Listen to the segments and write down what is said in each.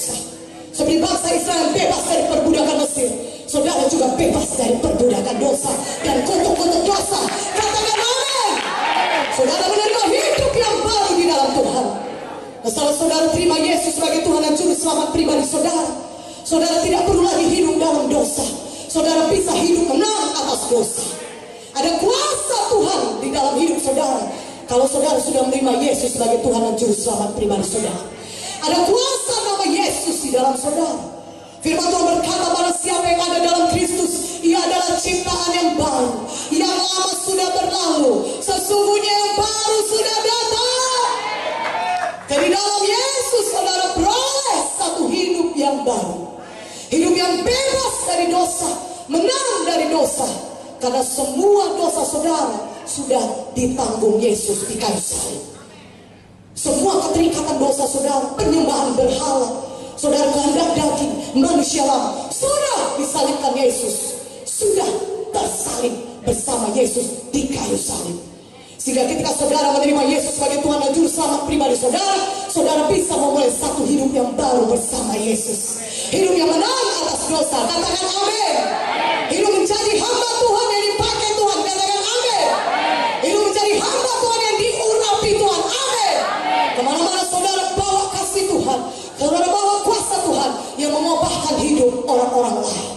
dosa. Seperti bangsa Israel bebas dari perbudakan Mesir, saudara juga bebas dari perbudakan dosa dan kutuk-kutuk dosa. Katakan amin. Saudara menerima hidup yang baru di dalam Tuhan. Setelah saudara terima Yesus sebagai Tuhan dan Juru Selamat pribadi saudara, saudara tidak perlu lagi hidup dalam dosa. Saudara bisa hidup menang atas dosa. Ada kuasa Tuhan di dalam hidup saudara. Kalau saudara sudah menerima Yesus sebagai Tuhan dan Juru Selamat pribadi saudara, ada kuasa nama Yesus di dalam saudara. Firman Tuhan berkata, barang siapa yang ada dalam Kristus, ia adalah ciptaan yang baru. Yang lama sudah berlalu, sesungguhnya yang baru sudah datang. Jadi dalam Yesus saudara beroleh satu hidup yang baru. Hidup yang bebas dari dosa, menang dari dosa. Karena semua dosa saudara sudah ditanggung Yesus di kayu salib. Semua keterikatan dosa saudara, penyembahan berhala, saudara kehendak daging, manusia lama, sudah disalibkan Yesus. Sudah tersalib bersama Yesus di kayu salib. Sehingga ketika saudara menerima Yesus sebagai Tuhan dan Juru Selamat pribadi saudara, saudara bisa memulai satu hidup yang baru bersama Yesus. Hidup yang menang atas dosa. Katakan amin. Hidup menjadi hamba Tuhan yang dipakai Tuhan. Katakan amin. Hidup menjadi hamba Tuhan yang diurapi Tuhan. Amin. Kemana-mana saudara bawa kasih Tuhan, saudara bawa kuasa Tuhan yang mengubahkan hidup orang-orang lain.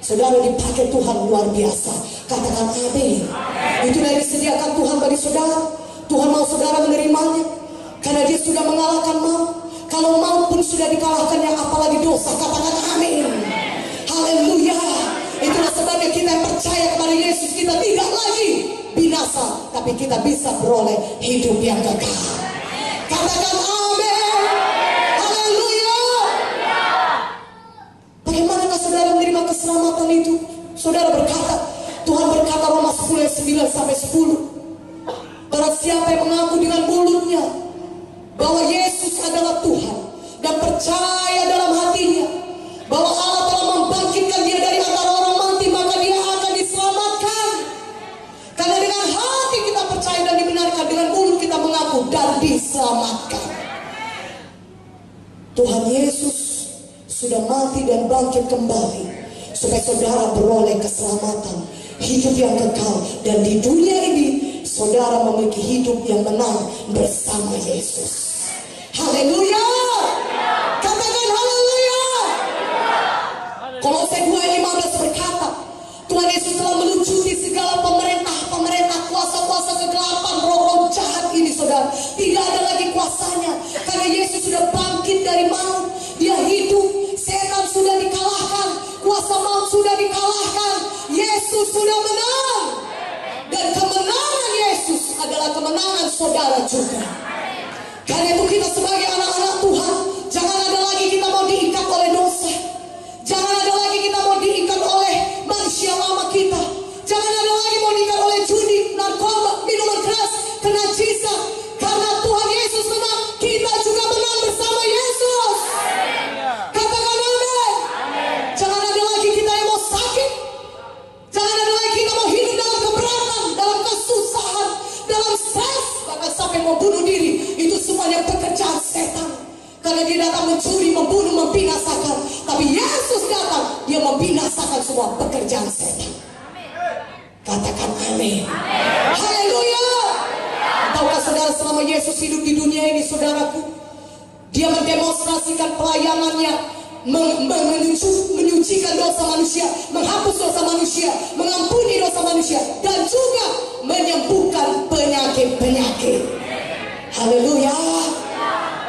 Saudara dipakai Tuhan luar biasa. Katakan amin. Itu yang disediakan Tuhan bagi saudara. Tuhan mau saudara menerimanya, karena dia sudah mengalahkan maut. Kalau maut pun sudah dikalahkannya, apalagi dosa. Katakan amin. Haleluya. Itulah sebabnya kita yang percaya kepada Yesus, kita tidak lagi binasa, tapi kita bisa beroleh hidup yang kekal. Katakan amin. Haleluya. Bagaimanakah saudara menerima keselamatan itu? Saudara berkata, Tuhan berkata Roma 10 ayat 9 sampai 10. Barang siapa yang mengaku dengan mulutnya bahwa Yesus adalah Tuhan dan percaya dalam hatinya bahwa Allah telah membangkitkan dia dari antara orang mati, maka dia akan diselamatkan. Karena dengan hati kita percaya dan dibenarkan, dengan mulut kita mengaku dan diselamatkan. Tuhan Yesus sudah mati dan bangkit kembali supaya saudara beroleh keselamatan, hidup yang kekal, dan di dunia ini saudara memiliki hidup yang menang bersama Yesus. Haleluya. Katakan haleluya. Kolose 2 ayat 15 berkata, Tuhan Yesus telah melucuti segala pemerintah, kuasa-kuasa kegelapan, roh-roh jahat ini saudara. Tidak ada lagi kuasanya, karena Yesus sudah bangkit dari maut. Dia hidup, setan sudah dikalahkan, kuasa maut sudah dikalahkan. Yesus sudah menang. Dan kemenangan Yesus adalah kemenangan saudara juga. Karena itu kita sebagai anak-anak Tuhan, jangan ada lagi kita mau diikat oleh dosa. Jangan ada lagi kita mau diikat oleh manusia lama kita. Jangan ada lagi mau diikat oleh judi, narkoba, minuman keras, kenajisan. Karena Tuhan Yesus menang, kita juga menang bersama Yesus. Katakan amin. Jangan ada lagi kita yang mau sakit. Jangan ada lagi kita mau hidup dalam keberatan, dalam kesusahan, dalam stres, bahkan sampai mau bunuh diri. Itu semuanya pekerjaan setan. Karena dia datang mencuri, membunuh, membinasakan. Tapi Yesus datang, dia membinasakan semua pekerjaan setan. Katakan amin. Haleluya. Tahukah saudara, selama Yesus hidup di dunia ini saudaraku, dia mendemonstrasikan pelayanannya, menyucikan dosa manusia, menghapus dosa manusia, mengampuni dosa manusia, dan juga menyembuhkan penyakit-penyakit. Haleluya.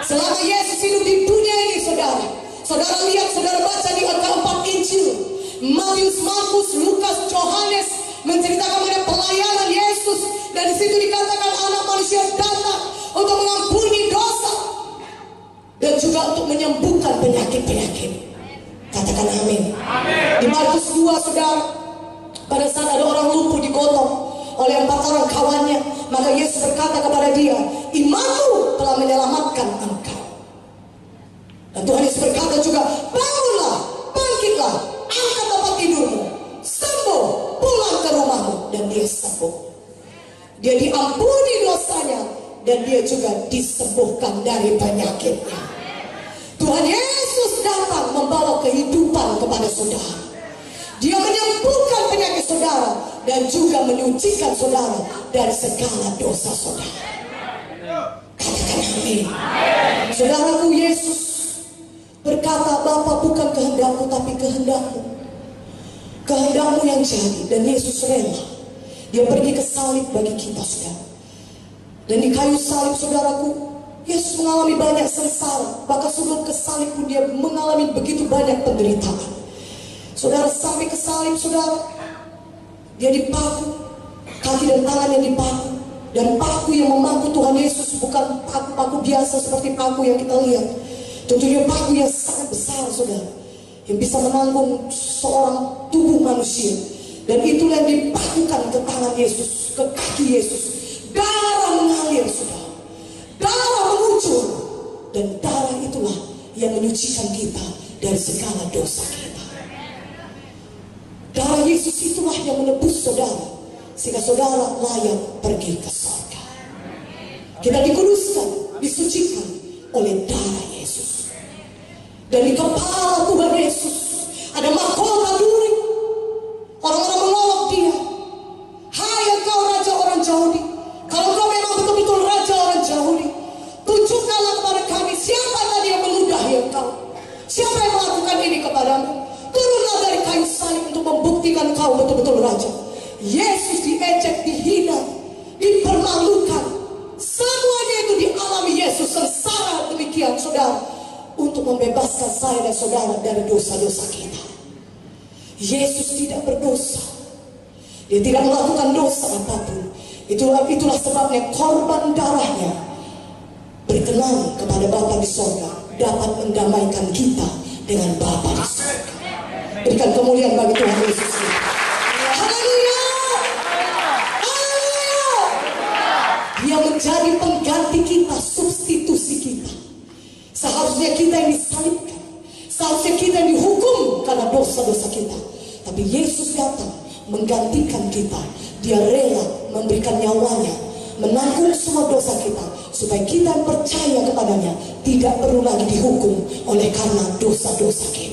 Selama Yesus hidup di dunia ini saudara, saudara lihat, saudara baca di keempat Injil, Matius, Markus, Lukas, Yohanes, menceritakan mengenai pelayanan Yesus. Dan di situ dikatakan anak manusia datang untuk mengampuni dosa dan juga untuk menyembuhkan penyakit-penyakit. Katakan amin. Di Markus 2 saudara, pada saat ada orang lumpuh digotong oleh 4 orang kawannya, maka Yesus berkata kepada dia, imanmu telah menyelamatkan engkau. Dan Tuhan Yesus berkata juga, bangunlah, bangkitlah, angkat tempat tidurmu, sembuh, pulang ke rumahmu. Dan dia sembuh. Dia diampuni dosanya dan dia juga disembuhkan dari penyakitnya. Tuhan Yesus membawa kehidupan kepada saudara. Dia menyembuhkan penyakit saudara dan juga menyucikan saudara dari segala dosa saudara. Katakan amin. Saudaraku, Yesus berkata, Bapa, bukan kehendakku tapi kehendakmu. Kehendakmu yang jadi. Dan Yesus rela. Dia pergi ke salib bagi kita, saudara. Dan di kayu salib, saudaraku, Yesus mengalami banyak sengsara. Bahkan sebelum ke salib pun dia mengalami begitu banyak penderitaan. Saudara, sampai ke salib, saudara, dia dipaku, kaki dan tangannya dipaku. Dan paku yang memaku Tuhan Yesus bukan paku biasa seperti paku yang kita lihat. Tentunya paku yang sangat besar, saudara, yang bisa menanggung seorang tubuh manusia. Dan itulah yang dipakukan ke tangan Yesus, ke kaki Yesus. Darah mengalir, saudara. Darah mengucur. Dan darah itulah yang menyucikan kita dari segala dosa kita. Darah Yesus itulah yang menebus saudara, sehingga saudara layak pergi ke surga. Kita dikuduskan, disucikan oleh darah Yesus. Dan di kepala Tuhan Yesus ada mahkota duri. Orang-orang menolak dia. Hai engkau Raja orang Yahudi, kalau kau memang betul-betul Raja orang Yahudi, tunjukkanlah kepada kami siapa tadi yang meludahi engkau. Siapa yang melakukan ini kepadamu? Turunlah dari kayu salib untuk membuktikan kau betul-betul Raja. Yesus diejek, dihina, dipermalukan. Semuanya itu dialami Yesus, sengsara demikian, saudara, untuk membebaskan saya dan saudara dari dosa-dosa kita. Yesus tidak berdosa. Dia tidak melakukan dosa apapun. Itulah sebabnya korban darahnya berkenan kepada Bapa di sorga, dapat mendamaikan kita dengan Bapa di sorga. Berikan kemuliaan bagi Tuhan Yesus. Haleluya. Haleluya. Dia menjadi pengganti kita, substitusi kita. Seharusnya kita yang disalibkan, seharusnya kita yang dihukum karena dosa-dosa kita. Tapi Yesus datang menggantikan kita. Dia rela memberikan nyawanya, menanggung semua dosa kita, supaya kita yang percaya kepadanya tidak perlu lagi dihukum oleh karena dosa-dosa kita.